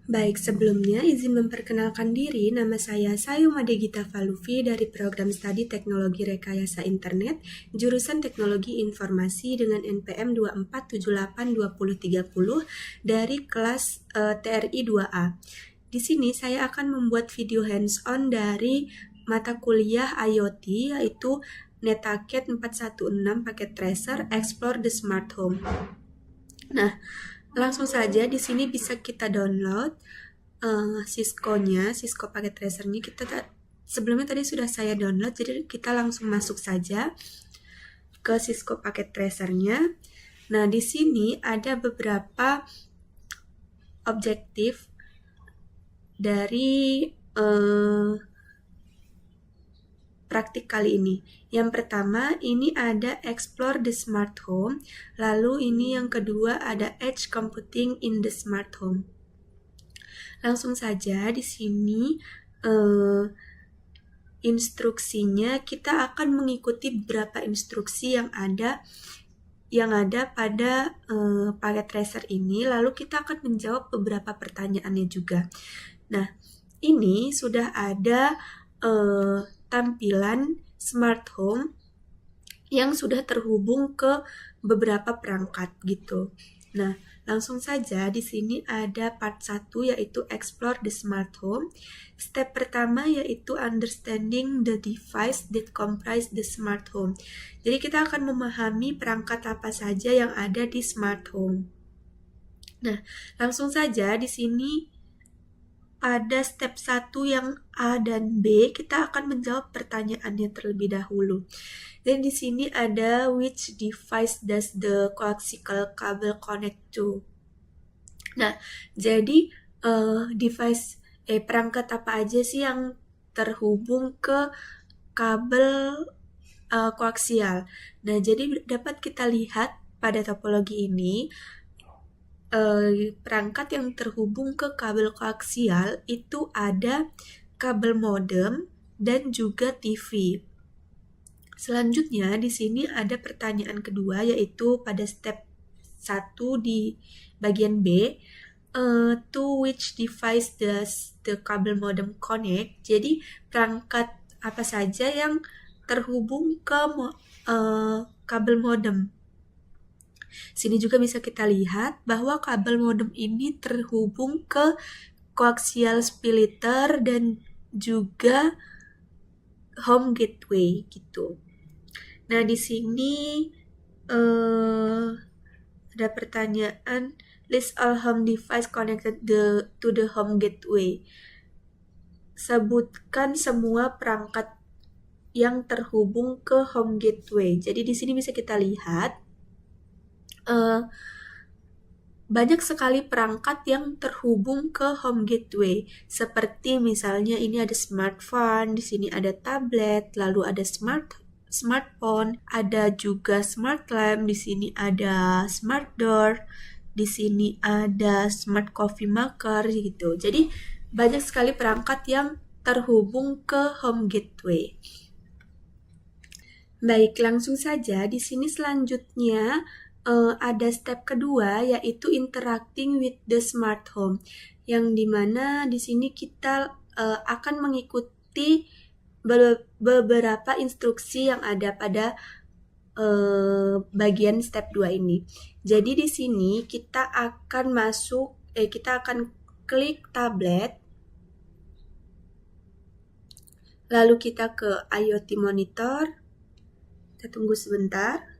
Baik, sebelumnya izin memperkenalkan diri, nama saya Sayu Madegita Faluvi dari program studi Teknologi Rekayasa Internet, jurusan Teknologi Informasi dengan NPM 24782030 dari kelas TRI 2A. Di sini saya akan membuat video hands-on dari mata kuliah IoT, yaitu NetAcad 416 paket tracer Explore the Smart Home. Nah, langsung saja di sini bisa kita download Cisco paket tracernya. Sebelumnya tadi sudah saya download, jadi kita langsung masuk saja ke Cisco paket tracernya. Nah, di sini ada beberapa objektif dari praktik kali ini. Yang pertama, ini ada Explore the Smart Home. Lalu ini yang kedua ada Edge Computing in the Smart Home. Langsung saja di sini instruksinya kita akan mengikuti beberapa instruksi yang ada pada paket tracer ini, lalu kita akan menjawab beberapa pertanyaannya juga. Nah, ini sudah ada tampilan smart home yang sudah terhubung ke beberapa perangkat gitu. Nah, langsung saja di sini ada part 1 yaitu Explore the Smart Home. Step pertama yaitu Understanding the device that comprise the smart home. Jadi kita akan memahami perangkat apa saja yang ada di smart home. Nah, langsung saja di sini pada step 1 yang A dan B, kita akan menjawab pertanyaannya terlebih dahulu. Dan di sini ada which device does the coaxial cable connect to? Nah, jadi perangkat apa aja sih yang terhubung ke kabel koaksial? Nah, jadi dapat kita lihat pada topologi ini perangkat yang terhubung ke kabel koaksial itu ada kabel modem dan juga TV. Selanjutnya di sini ada pertanyaan kedua yaitu pada step 1 di bagian B, to which device does the kabel modem connect? Jadi perangkat apa saja yang terhubung ke kabel modem. Sini juga bisa kita lihat bahwa kabel modem ini terhubung ke coaxial splitter dan juga home gateway gitu. Nah, di sini ada pertanyaan list all home device connected to the home gateway. Sebutkan semua perangkat yang terhubung ke home gateway. Jadi di sini bisa kita lihat banyak sekali perangkat yang terhubung ke home gateway. Seperti misalnya ini ada smartphone, di sini ada tablet, lalu ada smartphone, ada juga smart lamp, di sini ada smart door, di sini ada smart coffee maker gitu. Jadi banyak sekali perangkat yang terhubung ke home gateway. Baik, langsung saja di sini selanjutnya ada step kedua yaitu interacting with the smart home, yang dimana di sini kita akan mengikuti beberapa instruksi yang ada pada bagian step 2 ini. Jadi di sini kita akan klik tablet, lalu kita ke IoT monitor. Kita tunggu sebentar.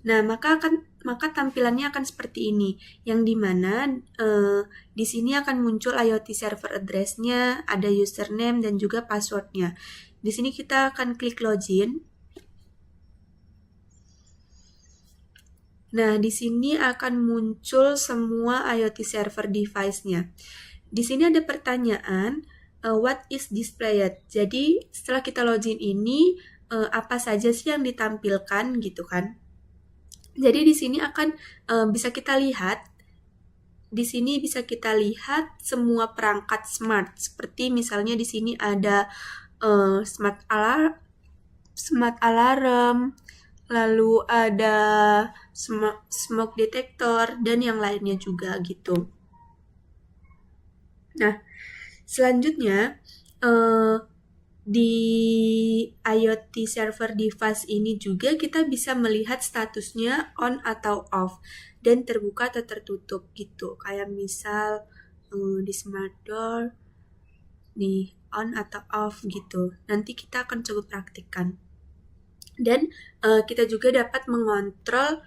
Nah, maka tampilannya akan seperti ini, yang dimana di sini akan muncul IoT server address-nya, ada username dan juga password-nya. Di sini kita akan klik login. Nah, di sini akan muncul semua IoT server device-nya. Di sini ada pertanyaan, what is displayed? Jadi, setelah kita login ini, apa saja sih yang ditampilkan gitu kan? Jadi di sini akan bisa kita lihat, semua perangkat smart. Seperti misalnya di sini ada smart alarm, lalu ada smoke detector, dan yang lainnya juga gitu. Nah, selanjutnya di IoT server device ini juga kita bisa melihat statusnya on atau off dan terbuka atau tertutup gitu. Kayak misal di smart door nih on atau off gitu. Nanti kita akan coba praktikkan. Dan kita juga dapat mengontrol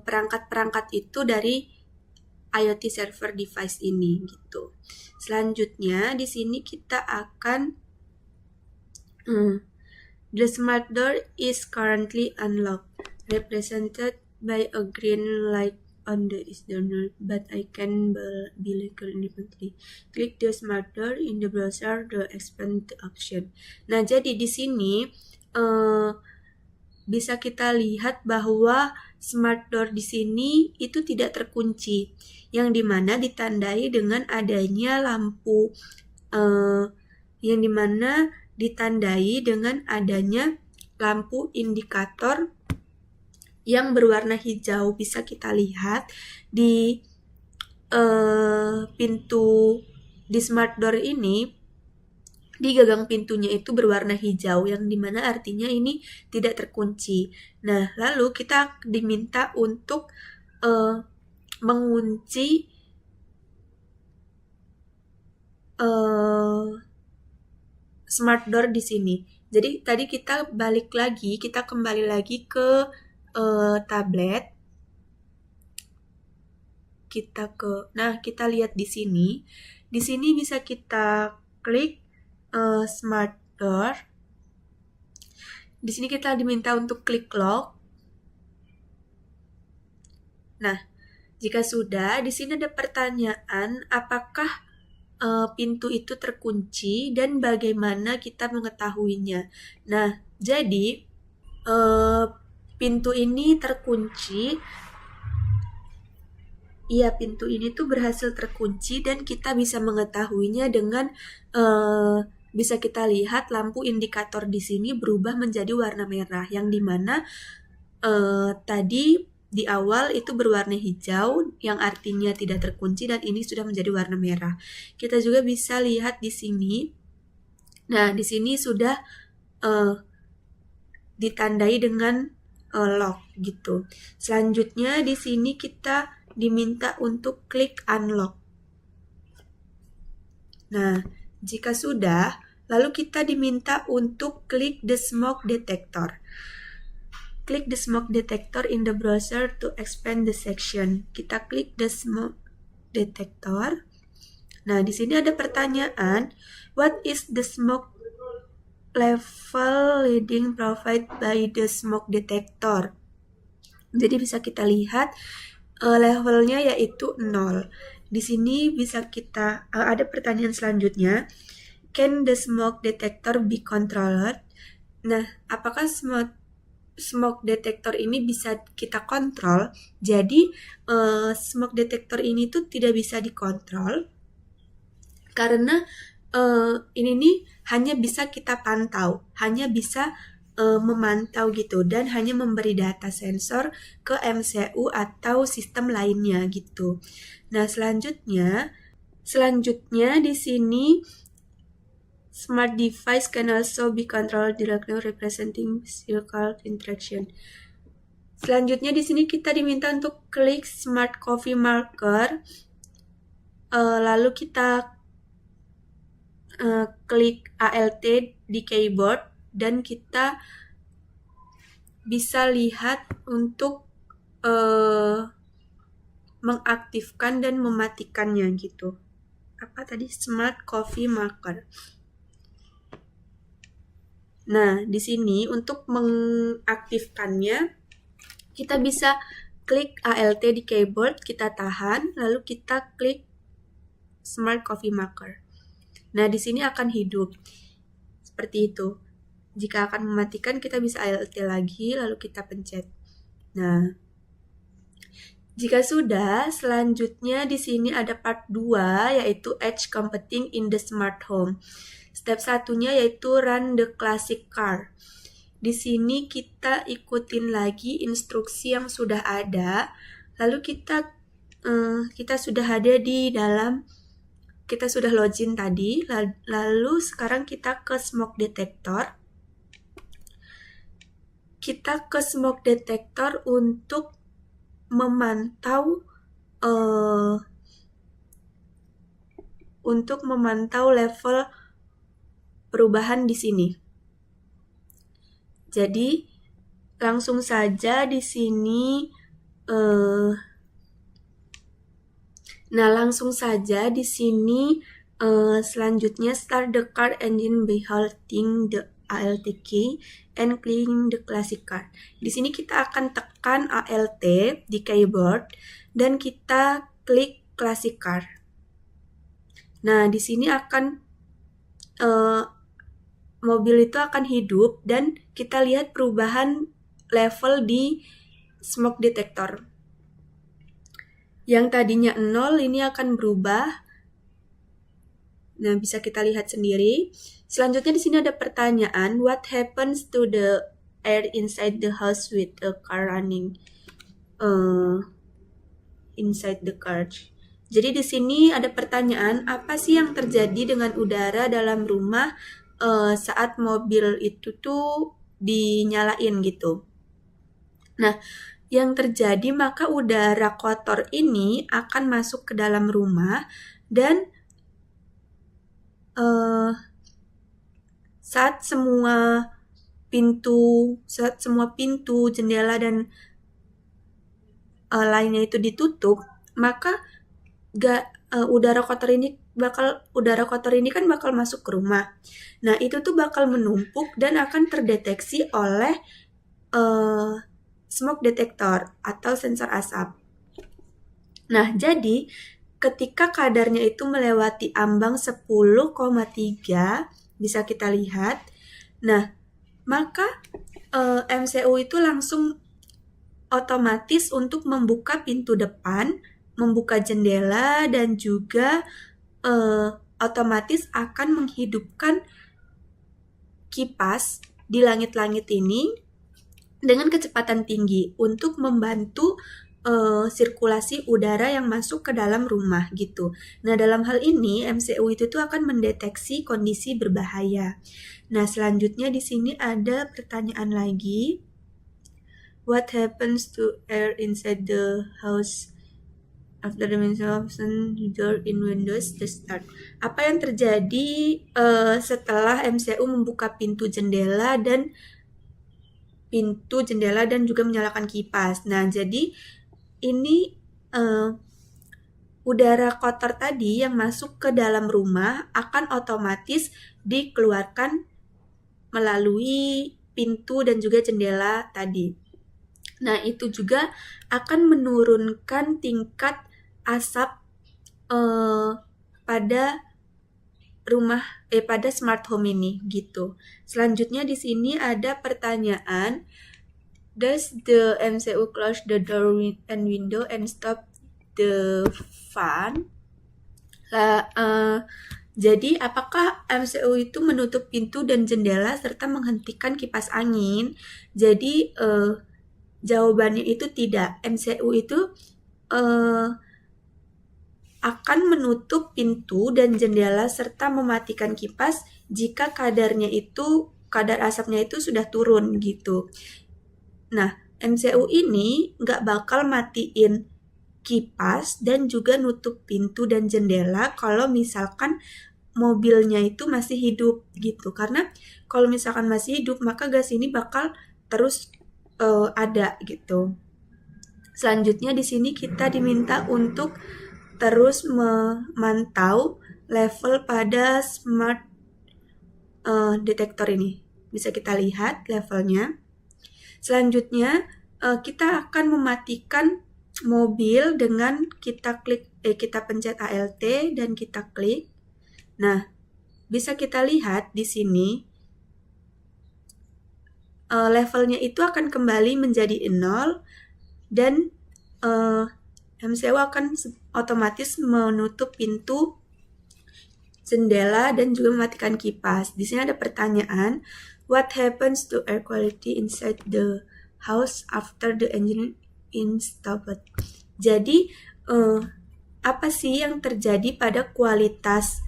perangkat-perangkat itu dari IoT server device ini gitu. Selanjutnya di sini kita akan the smart door is currently unlocked, represented by a green light on the external, but I can be legal independently. Click the smart door in the browser to expand the option. Nah, jadi di sini bisa kita lihat bahwa smart door di sini itu tidak terkunci, yang dimana ditandai dengan adanya lampu, yang dimana ditandai dengan adanya lampu indikator yang berwarna hijau. Bisa kita lihat di pintu di smart door ini, di gagang pintunya itu berwarna hijau, yang dimana artinya ini tidak terkunci. Nah, lalu kita diminta untuk mengunci smart door di sini. Jadi tadi kita kembali lagi ke tablet. Kita lihat di sini. Di sini bisa kita klik smart door. Di sini kita diminta untuk klik lock. Nah, jika sudah, di sini ada pertanyaan apakah pintu itu terkunci dan bagaimana kita mengetahuinya. Nah, jadi pintu ini terkunci. Iya, pintu ini tuh berhasil terkunci dan kita bisa mengetahuinya dengan bisa kita lihat lampu indikator di sini berubah menjadi warna merah, yang dimana tadi di awal itu berwarna hijau, yang artinya tidak terkunci, dan ini sudah menjadi warna merah. Kita juga bisa lihat di sini. Nah, di sini sudah ditandai dengan lock gitu. Selanjutnya di sini kita diminta untuk klik unlock. Nah, jika sudah, lalu kita diminta untuk klik the smoke detector. Klik the smoke detector in the browser to expand the section. Kita klik the smoke detector. Nah, di sini ada pertanyaan, what is the smoke level reading provided by the smoke detector? Jadi bisa kita lihat levelnya yaitu 0. Di sini bisa kita ada pertanyaan selanjutnya, can the smoke detector be controlled? Nah, apakah smoke detector ini bisa kita kontrol? Jadi smoke detector ini tuh tidak bisa dikontrol karena ini nih hanya bisa kita pantau, hanya bisa memantau gitu, dan hanya memberi data sensor ke MCU atau sistem lainnya gitu. Nah, selanjutnya di sini smart device can also be controlled directly representing physical interaction. Selanjutnya di sini kita diminta untuk klik smart coffee marker. Lalu kita klik ALT di keyboard dan kita bisa lihat untuk mengaktifkan dan mematikannya gitu. Apa tadi? Smart coffee marker. Nah, di sini untuk mengaktifkannya kita bisa klik ALT di keyboard, kita tahan, lalu kita klik smart coffee marker. Nah, di sini akan hidup. Seperti itu. Jika akan mematikan, kita bisa ALT lagi, lalu kita pencet. Nah, jika sudah, selanjutnya di sini ada part 2, yaitu Edge Computing in the Smart Home. Step 1-nya yaitu run the classic car. di sini kita ikutin lagi instruksi yang sudah ada, lalu kita sudah ada di dalam, kita sudah login tadi, lalu sekarang kita ke smoke detector. Kita ke smoke detector untuk memantau level perubahan di sini. Jadi langsung saja di sini selanjutnya start the car engine by halting the ALT key and clearing the classic car. Di sini kita akan tekan ALT di keyboard dan kita klik classic car. Nah, di sini akan mobil itu akan hidup dan kita lihat perubahan level di smoke detector. Yang tadinya 0 ini akan berubah. Nah, bisa kita lihat sendiri. Selanjutnya di sini ada pertanyaan, what happens to the air inside the house with a car running inside the car? Jadi di sini ada pertanyaan, apa sih yang terjadi dengan udara dalam rumah saat mobil itu tuh dinyalain gitu. Nah, yang terjadi maka udara kotor ini akan masuk ke dalam rumah dan saat semua pintu, jendela dan lainnya itu ditutup, maka udara kotor ini kan bakal masuk ke rumah. Nah, itu tuh bakal menumpuk dan akan terdeteksi oleh smoke detector atau sensor asap. Nah, jadi ketika kadarnya itu melewati ambang 10,3, bisa kita lihat. Nah, maka MCU itu langsung otomatis untuk membuka pintu depan, membuka jendela, dan juga otomatis akan menghidupkan kipas di langit-langit ini dengan kecepatan tinggi untuk membantu sirkulasi udara yang masuk ke dalam rumah gitu. Nah, dalam hal ini MCU itu tuh akan mendeteksi kondisi berbahaya. Nah, selanjutnya di sini ada pertanyaan lagi. What happens to air inside the house after the option door in Windows to start? Apa yang terjadi setelah MCU membuka pintu jendela dan juga menyalakan kipas? Nah, jadi ini udara kotor tadi yang masuk ke dalam rumah akan otomatis dikeluarkan melalui pintu dan juga jendela tadi. Nah, itu juga akan menurunkan tingkat asap pada smart home ini gitu. Selanjutnya di sini ada pertanyaan, does the MCU close the door and window and stop the fan? Jadi apakah MCU itu menutup pintu dan jendela serta menghentikan kipas angin? Jadi jawabannya itu tidak. MCU itu akan menutup pintu dan jendela serta mematikan kipas jika kadar asapnya itu sudah turun gitu. Nah, MCU ini nggak bakal matiin kipas dan juga nutup pintu dan jendela kalau misalkan mobilnya itu masih hidup gitu. Karena kalau misalkan masih hidup, maka gas ini bakal terus ada gitu. Selanjutnya di sini kita diminta untuk terus memantau level pada smart detector ini. Bisa kita lihat levelnya. Selanjutnya kita akan mematikan mobil dengan kita pencet ALT dan kita klik. Nah, bisa kita lihat di sini levelnya itu akan kembali menjadi 0 dan MCU akan otomatis menutup pintu, jendela, dan juga mematikan kipas. Di sini ada pertanyaan, What happens to air quality inside the house after the engine is stopped? Jadi, apa sih yang terjadi pada kualitas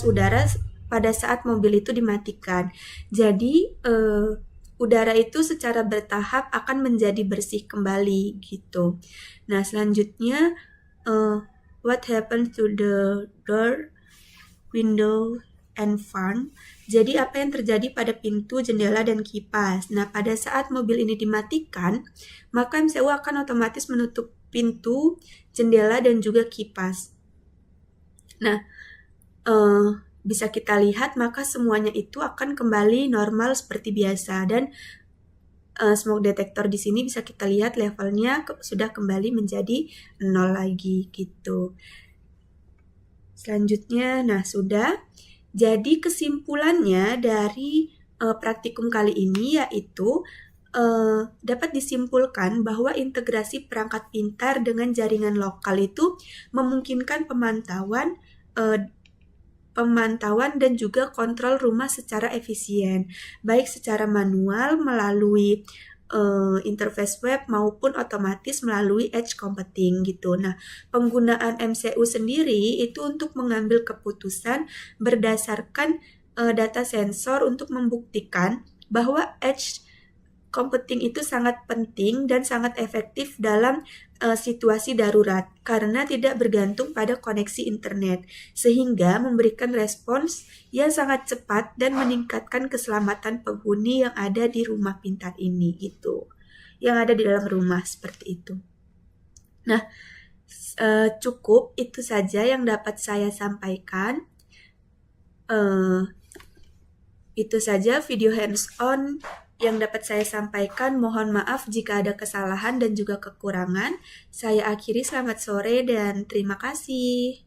udara pada saat mobil itu dimatikan? Jadi, udara itu secara bertahap akan menjadi bersih kembali gitu. Nah, selanjutnya what happens to the door, window, and fan? Jadi apa yang terjadi pada pintu, jendela, dan kipas? Nah, pada saat mobil ini dimatikan, maka MCU akan otomatis menutup pintu, jendela, dan juga kipas. Nah, bisa kita lihat maka semuanya itu akan kembali normal seperti biasa, dan smoke detector di sini bisa kita lihat levelnya sudah kembali menjadi 0 lagi gitu. Selanjutnya, nah sudah. Jadi kesimpulannya dari praktikum kali ini yaitu dapat disimpulkan bahwa integrasi perangkat pintar dengan jaringan lokal itu memungkinkan pemantauan dan juga kontrol rumah secara efisien, baik secara manual melalui interface web maupun otomatis melalui edge computing gitu. Nah, penggunaan MCU sendiri itu untuk mengambil keputusan berdasarkan data sensor untuk membuktikan bahwa edge computing itu sangat penting dan sangat efektif dalam situasi darurat karena tidak bergantung pada koneksi internet, sehingga memberikan respons yang sangat cepat dan meningkatkan keselamatan penghuni yang ada di rumah pintar ini gitu, yang ada di dalam rumah seperti itu. Nah, cukup itu saja yang dapat saya sampaikan. Itu saja video hands-on yang dapat saya sampaikan. Mohon maaf jika ada kesalahan dan juga kekurangan. Saya akhiri, selamat sore dan terima kasih.